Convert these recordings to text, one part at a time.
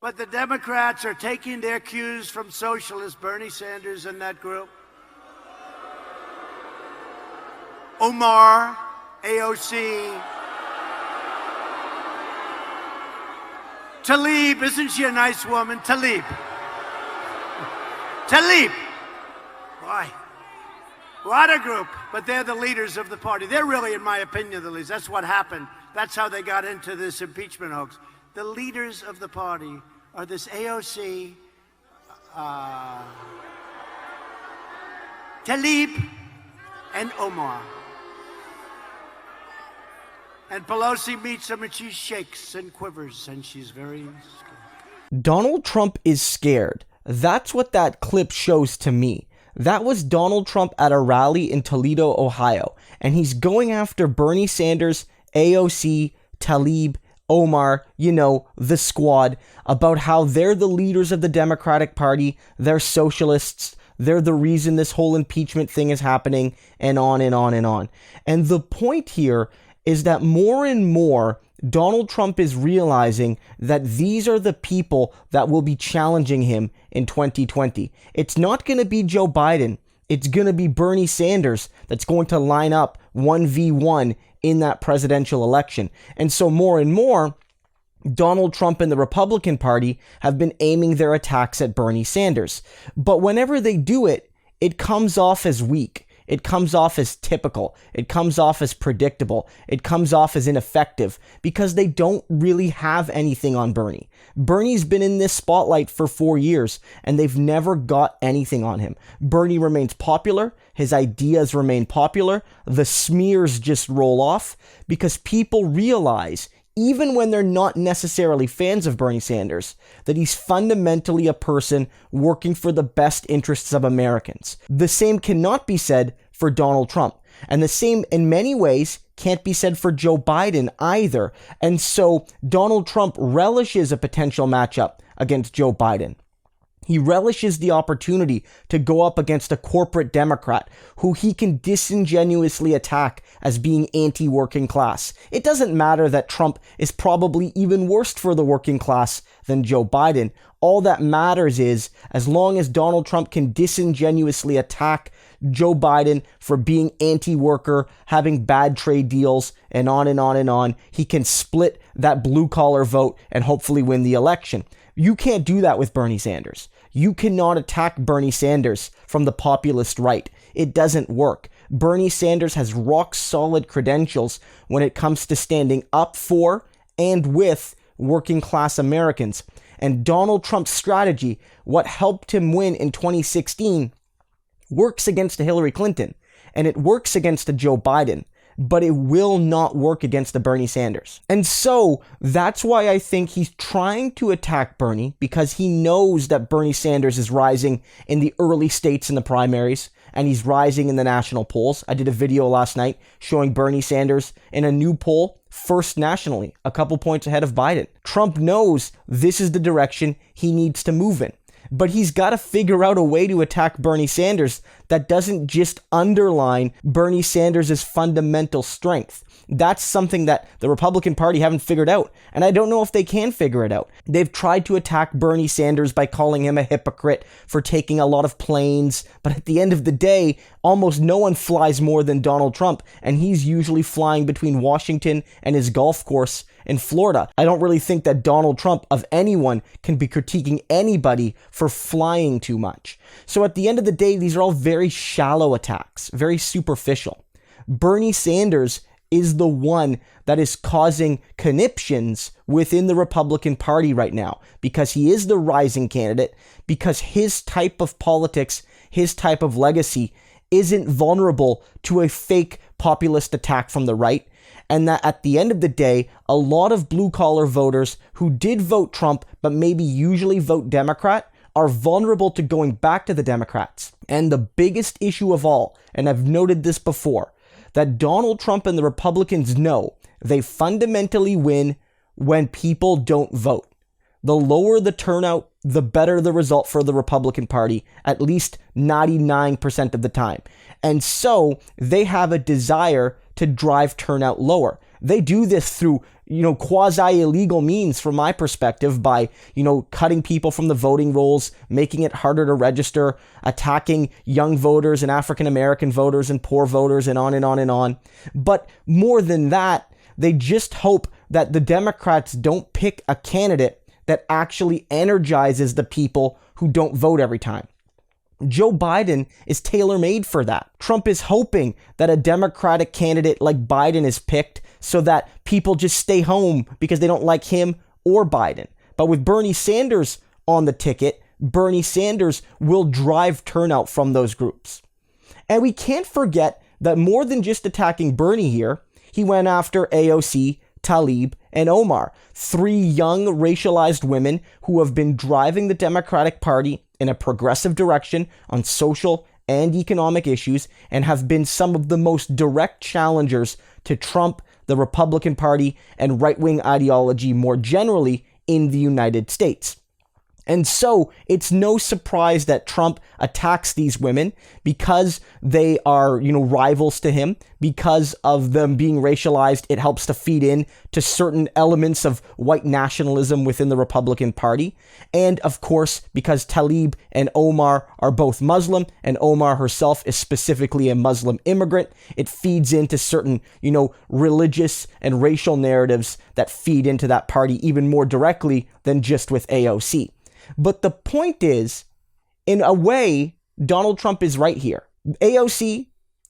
But the Democrats are taking their cues from socialist Bernie Sanders and that group. Omar, AOC. Tlaib, isn't she a nice woman? Tlaib. Tlaib. Why? What a group, but they're the leaders of the party. They're really, in my opinion, the leaders. That's what happened. That's how they got into this impeachment hoax. The leaders of the party are this AOC, Tlaib, and Omar. And Pelosi meets them and she shakes and quivers and she's very scared. Donald Trump is scared. That's what that clip shows to me. That was Donald Trump at a rally in Toledo, Ohio, and he's going after Bernie Sanders, AOC, Tlaib, Omar, the squad, about how they're the leaders of the Democratic Party, they're socialists, they're the reason this whole impeachment thing is happening, and on and on and on. And the point here is that more and more, Donald Trump is realizing that these are the people that will be challenging him in 2020. It's not going to be Joe Biden. It's going to be Bernie Sanders that's going to line up 1v1 in that presidential election. And so more and more, Donald Trump and the Republican Party have been aiming their attacks at Bernie Sanders. But whenever they do it, it comes off as weak. It comes off as typical. It comes off as predictable. It comes off as ineffective because they don't really have anything on Bernie. Bernie's been in this spotlight for 4 years and they've never got anything on him. Bernie remains popular. His ideas remain popular. The smears just roll off because people realize, even when they're not necessarily fans of Bernie Sanders, that he's fundamentally a person working for the best interests of Americans. The same cannot be said for Donald Trump. And the same, in many ways, can't be said for Joe Biden either. And so Donald Trump relishes a potential matchup against Joe Biden. He relishes the opportunity to go up against a corporate Democrat who he can disingenuously attack as being anti-working class. It doesn't matter that Trump is probably even worse for the working class than Joe Biden. All that matters is, as long as Donald Trump can disingenuously attack Joe Biden for being anti-worker, having bad trade deals, and on and on and on, he can split that blue-collar vote and hopefully win the election. You can't do that with Bernie Sanders. You cannot attack Bernie Sanders from the populist right. It doesn't work. Bernie Sanders has rock-solid credentials when it comes to standing up for and with working-class Americans. And Donald Trump's strategy, what helped him win in 2016, works against a Hillary Clinton, and it works against a Joe Biden, but it will not work against the Bernie Sanders. And so that's why I think he's trying to attack Bernie, because he knows that Bernie Sanders is rising in the early states in the primaries, and he's rising in the national polls. I did a video last night showing Bernie Sanders in a new poll, first nationally, a couple points ahead of Biden. Trump knows this is the direction he needs to move in. But he's got to figure out a way to attack Bernie Sanders that doesn't just underline Bernie Sanders' fundamental strength. That's something that the Republican Party haven't figured out, and I don't know if they can figure it out. They've tried to attack Bernie Sanders by calling him a hypocrite for taking a lot of planes, but at the end of the day, almost no one flies more than Donald Trump, and he's usually flying between Washington and his golf course in Florida. I don't really think that Donald Trump, of anyone, can be critiquing anybody for flying too much. So at the end of the day, these are all very shallow attacks, very superficial. Bernie Sanders is the one that is causing conniptions within the Republican Party right now, because he is the rising candidate, because his type of politics, his type of legacy isn't vulnerable to a fake populist attack from the right. And that at the end of the day, a lot of blue-collar voters who did vote Trump but maybe usually vote Democrat are vulnerable to going back to the Democrats. And the biggest issue of all, and I've noted this before, that Donald Trump and the Republicans know they fundamentally win when people don't vote. The lower the turnout, the better the result for the Republican Party, at least 99% of the time. And so they have a desire to drive turnout lower. They do this through, quasi-illegal means from my perspective by, cutting people from the voting rolls, making it harder to register, attacking young voters and African-American voters and poor voters and on and on and on. But more than that, they just hope that the Democrats don't pick a candidate that actually energizes the people who don't vote every time. Joe Biden is tailor-made for that. Trump is hoping that a Democratic candidate like Biden is picked so that people just stay home because they don't like him or Biden. But with Bernie Sanders on the ticket, Bernie Sanders will drive turnout from those groups. And we can't forget that more than just attacking Bernie here, he went after AOC, Tlaib, and Omar, 3 young racialized women who have been driving the Democratic Party in a progressive direction on social and economic issues and have been some of the most direct challengers to Trump, the Republican Party, and right-wing ideology more generally in the United States. And so it's no surprise that Trump attacks these women because they are, rivals to him. Because of them being racialized, it helps to feed in to certain elements of white nationalism within the Republican Party. And of course, because Tlaib and Omar are both Muslim, and Omar herself is specifically a Muslim immigrant, it feeds into certain, religious and racial narratives that feed into that party even more directly than just with AOC. But the point is, in a way, Donald Trump is right here. AOC,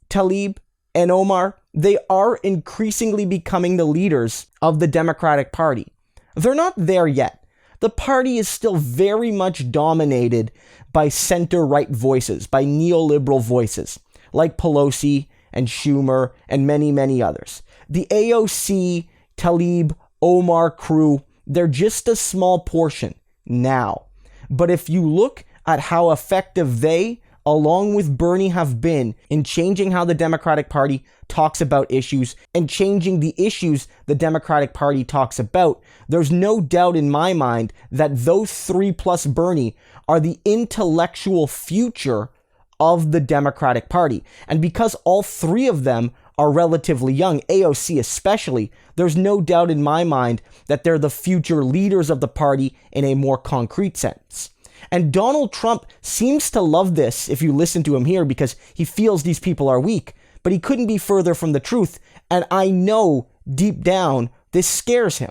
Tlaib, and Omar, they are increasingly becoming the leaders of the Democratic Party. They're not there yet. The party is still very much dominated by center-right voices, by neoliberal voices, like Pelosi and Schumer and many, many others. The AOC, Tlaib, Omar crew, they're just a small portion now. But if you look at how effective they, along with Bernie, have been in changing how the Democratic Party talks about issues and changing the issues the Democratic Party talks about, there's no doubt in my mind that those 3 plus Bernie are the intellectual future of the Democratic Party. And because all 3 of them are relatively young, AOC especially, there's no doubt in my mind that they're the future leaders of the party in a more concrete sense. And Donald Trump seems to love this if you listen to him here because he feels these people are weak, but he couldn't be further from the truth. And I know deep down this scares him.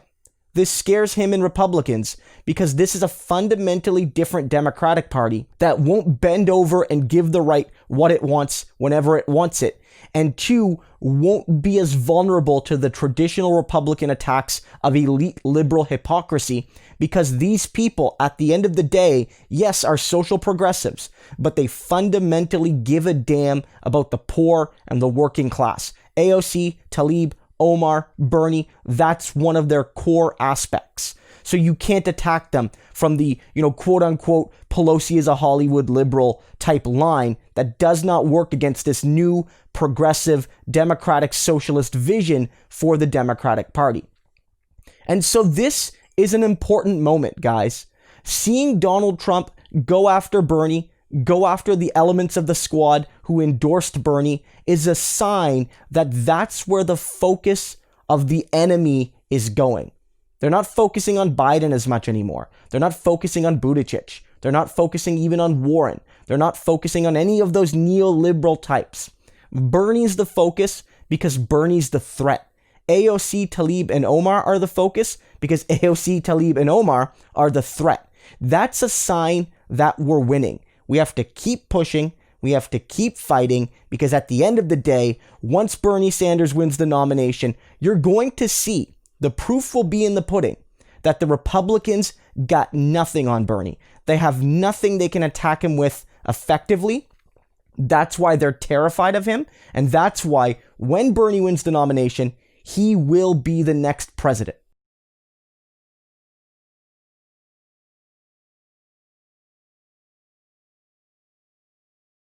This scares him and Republicans because this is a fundamentally different Democratic Party that won't bend over and give the right what it wants whenever it wants it. And 2, won't be as vulnerable to the traditional Republican attacks of elite liberal hypocrisy because these people, at the end of the day, yes, are social progressives, but they fundamentally give a damn about the poor and the working class. AOC, Tlaib, Omar, Bernie, that's one of their core aspects. So you can't attack them from the, quote unquote, Pelosi is a Hollywood liberal type line that does not work against this new progressive democratic socialist vision for the Democratic Party. And so this is an important moment, guys. Seeing Donald Trump go after Bernie, go after the elements of the squad who endorsed Bernie is a sign that that's where the focus of the enemy is going. They're not focusing on Biden as much anymore. They're not focusing on Buttigieg. They're not focusing even on Warren. They're not focusing on any of those neoliberal types. Bernie's the focus because Bernie's the threat. AOC, Tlaib, and Omar are the focus because AOC, Tlaib, and Omar are the threat. That's a sign that we're winning. We have to keep pushing. We have to keep fighting because at the end of the day, once Bernie Sanders wins the nomination, you're going to see, the proof will be in the pudding, that the Republicans got nothing on Bernie. They have nothing they can attack him with effectively. That's why they're terrified of him. And that's why when Bernie wins the nomination, he will be the next president.